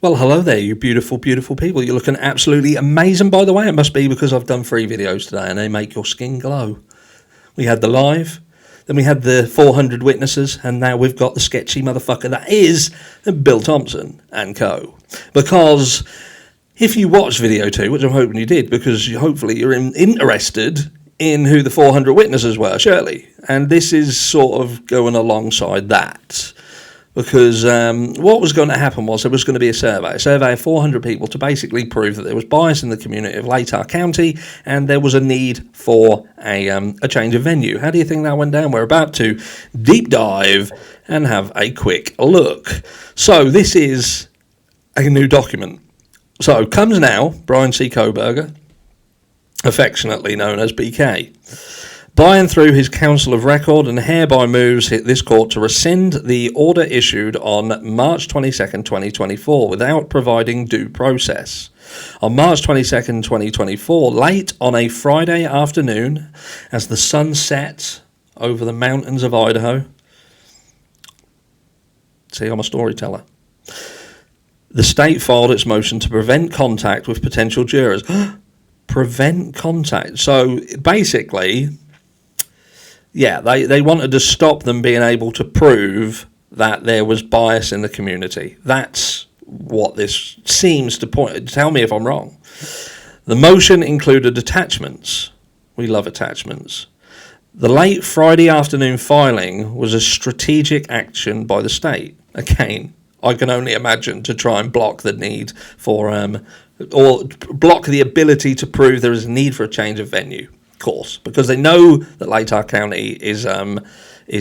Well, hello there, you beautiful, beautiful people. You're looking absolutely amazing, by the way. It must be because I've done 3 videos today and they make your skin glow. We had the live, then we had the 400 witnesses, and now we've got the sketchy motherfucker that is Bill Thompson and co. Because if you watched video 2, which I'm hoping you did, because hopefully you're interested in who the 400 witnesses were, surely. And this is sort of going alongside that. Because what was going to happen was there was going to be a survey of 400 people to basically prove that there was bias in the community of Idaho County and there was a need for a change of venue. How do you think that went down? We're about to deep dive and have a quick look. So this is a new document. So comes now Bryan C. Kohberger, affectionately known as BK. Bryan, through his Council of Record, and hereby moves this court to rescind the order issued on March 22nd, 2024, without providing due process. On March 22nd, 2024, late on a Friday afternoon, as the sun set over the mountains of Idaho, see, I'm a storyteller, the state filed its motion to prevent contact with potential jurors. Prevent contact. So basically, yeah, they wanted to stop them being able to prove that there was bias in the community. That's what this seems to point. Tell me if I'm wrong. The motion included attachments. We love attachments. The late Friday afternoon filing was a strategic action by the state. Again, I can only imagine to try and block the need for, or block the ability to prove there is a need for a change of venue. Course, because they know that Idaho County is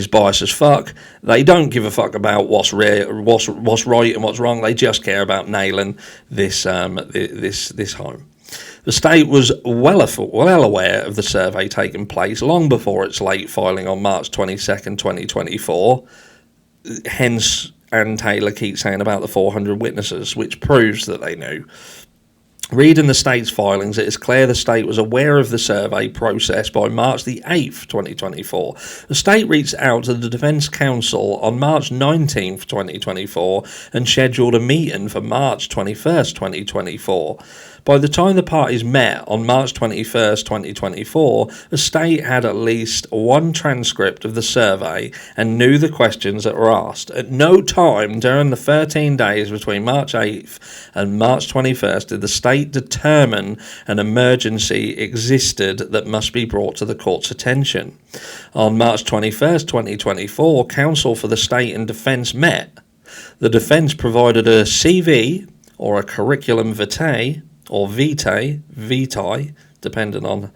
biased as fuck. They don't give a fuck about what's right and what's wrong. They just care about nailing this this home. The state was well aware of the survey taking place long before its late filing on March 22nd, 2024. Hence, Ann Taylor keeps saying about the 400 witnesses, which proves that they knew. Reading the state's filings, it is clear the state was aware of the survey process by March the 8th, 2024. The state reached out to the Defence Council on March 19th, 2024 and scheduled a meeting for March 21st, 2024. By the time the parties met on March 21st, 2024, the state had at least one transcript of the survey and knew the questions that were asked. At no time during the 13 days between March 8th and March 21st did the state determine an emergency existed that must be brought to the court's attention. On March 21st, 2024, counsel for the state and defence met. The defence provided a CV, or a curriculum vitae, or vitae, depending on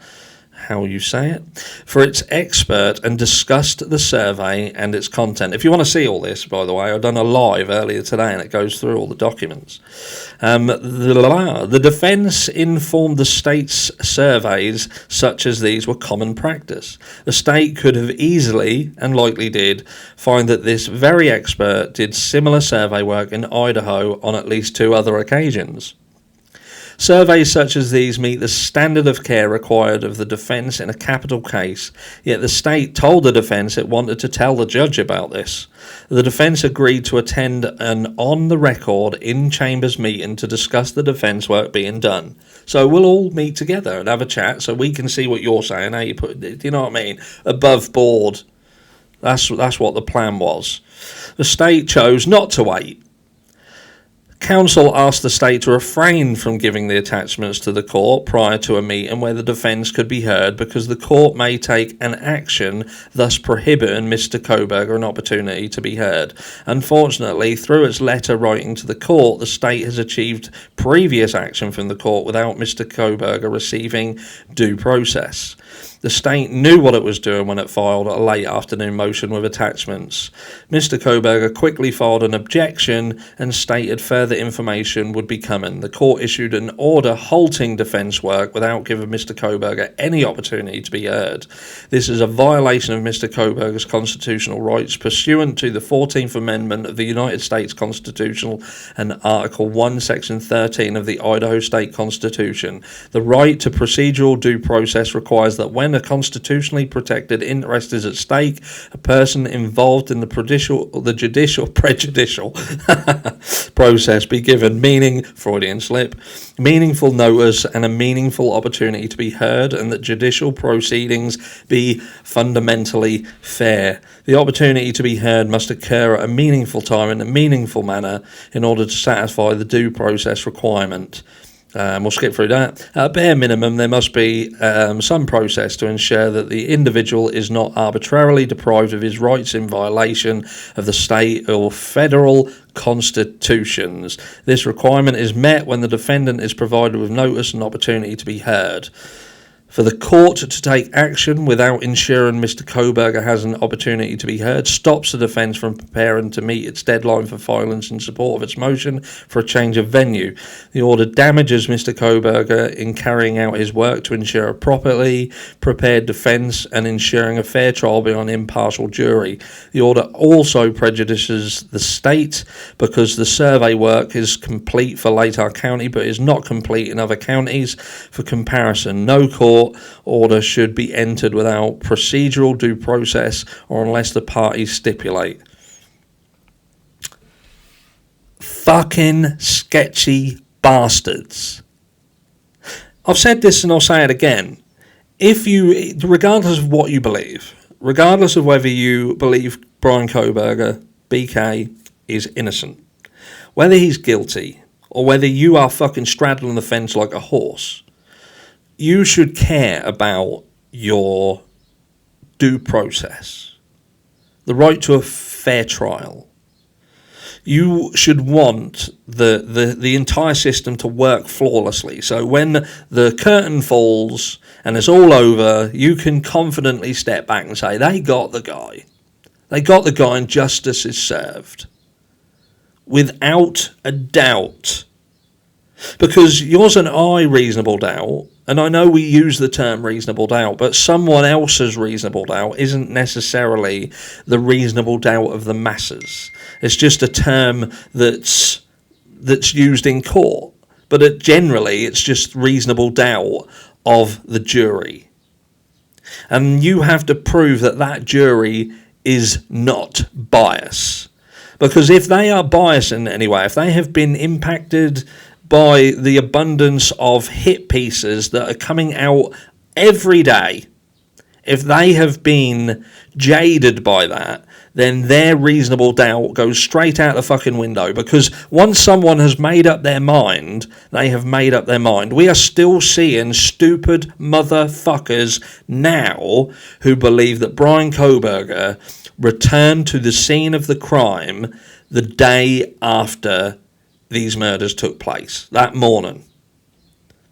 how you say it, for its expert and discussed the survey and its content. If you want to see all this, by the way, I've done a live earlier today and it goes through all the documents. The defence informed the state's surveys such as these were common practice. The state could have easily, and likely did, find that this very expert did similar survey work in Idaho on at least 2 other occasions. Surveys such as these meet the standard of care required of the defence in a capital case, yet the state told the defence it wanted to tell the judge about this. The defence agreed to attend an on-the-record in-chambers meeting to discuss the defence work being done. So we'll all meet together and have a chat so we can see what you're saying, how you put it, do you know what I mean? Above board. That's what the plan was. The state chose not to wait. Counsel asked the state to refrain from giving the attachments to the court prior to a meeting where the defence could be heard because the court may take an action, thus prohibiting Mr. Kohberger an opportunity to be heard. Unfortunately, through its letter writing to the court, the state has achieved previous action from the court without Mr. Kohberger receiving due process. The state knew what it was doing when it filed a late afternoon motion with attachments. Mr. Kohberger quickly filed an objection and stated further information would be coming. The court issued an order halting defence work without giving Mr. Kohberger any opportunity to be heard. This is a violation of Mr. Kohberger's constitutional rights pursuant to the 14th Amendment of the United States Constitution and Article 1, Section 13 of the Idaho State Constitution. The right to procedural due process requires the that when a constitutionally protected interest is at stake, a person involved in the judicial prejudicial process be given Freudian slip, meaningful notice and a meaningful opportunity to be heard, and that judicial proceedings be fundamentally fair. The opportunity to be heard must occur at a meaningful time in a meaningful manner in order to satisfy the due process requirement. We'll skip through that. At a bare minimum, there must be some process to ensure that the individual is not arbitrarily deprived of his rights in violation of the state or federal constitutions. This requirement is met when the defendant is provided with notice and opportunity to be heard. For the court to take action without ensuring Mr. Kohberger has an opportunity to be heard stops the defence from preparing to meet its deadline for filings in support of its motion for a change of venue. The order damages Mr. Kohberger in carrying out his work to ensure a properly prepared defence and ensuring a fair trial by an impartial jury. The order also prejudices the state because the survey work is complete for Latah County but is not complete in other counties. For comparison, no court order should be entered without procedural due process or unless the parties stipulate. Fucking sketchy bastards. I've said this and I'll say it again. Regardless of what you believe, regardless of whether you believe Bryan Kohberger, BK, is innocent, whether he's guilty, or whether you are fucking straddling the fence like a horse, you should care about your due process, the right to a fair trial. You should want the entire system to work flawlessly. So when the curtain falls and it's all over, you can confidently step back and say, they got the guy. They got the guy and justice is served. Without a doubt. Because yours and I reasonable doubt, and I know we use the term reasonable doubt, but someone else's reasonable doubt isn't necessarily the reasonable doubt of the masses. It's just a term that's used in court, but generally it's just reasonable doubt of the jury. And you have to prove that jury is not biased. Because if they are biased in any way, if they have been impacted by the abundance of hit pieces that are coming out every day, if they have been jaded by that, then their reasonable doubt goes straight out the fucking window. Because once someone has made up their mind, they have made up their mind. We are still seeing stupid motherfuckers now who believe that Bryan Kohberger returned to the scene of the crime the day after these murders took place, that morning.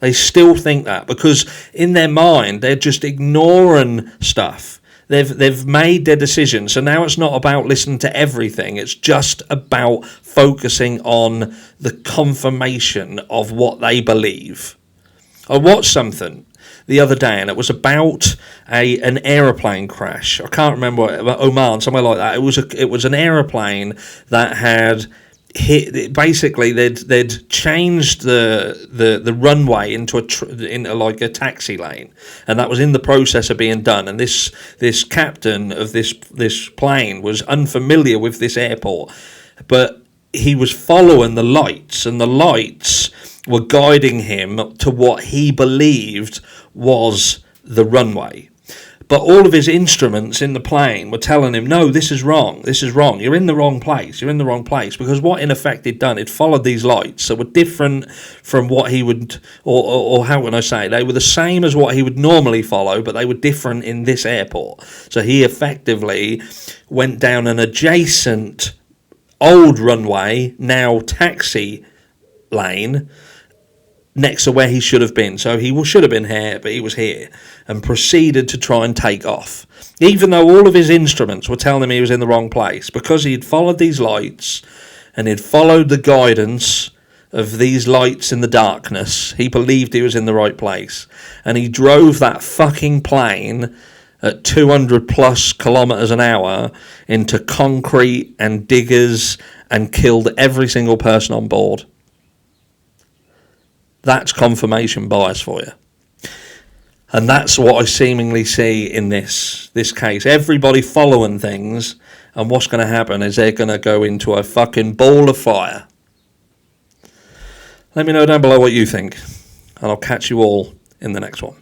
They still think that because in their mind they're just ignoring stuff. They've made their decision. So now it's not about listening to everything. It's just about focusing on the confirmation of what they believe. I watched something the other day and it was about an aeroplane crash. I can't remember Oman, somewhere like that. It was an aeroplane that had hit. Basically they'd changed the runway into like a taxi lane, and that was in the process of being done, and this captain of this plane was unfamiliar with this airport, but he was following the lights, and the lights were guiding him to what he believed was the runway. But all of his instruments in the plane were telling him, no, this is wrong, you're in the wrong place, because what in effect he'd done, he'd followed these lights that were different from what he would, or how can I say, they were the same as what he would normally follow, but they were different in this airport. So he effectively went down an adjacent old runway, now taxi lane, next to where he should have been. So he should have been here, but he was here, and proceeded to try and take off, even though all of his instruments were telling him he was in the wrong place, because he'd followed these lights and he'd followed the guidance of these lights in the darkness. He believed he was in the right place, and he drove that fucking plane at 200 plus kilometers an hour into concrete and diggers and killed every single person on board. That's confirmation bias for you. And that's what I seemingly see in this case. Everybody following things, and what's going to happen is they're going to go into a fucking ball of fire. Let me know down below what you think, and I'll catch you all in the next one.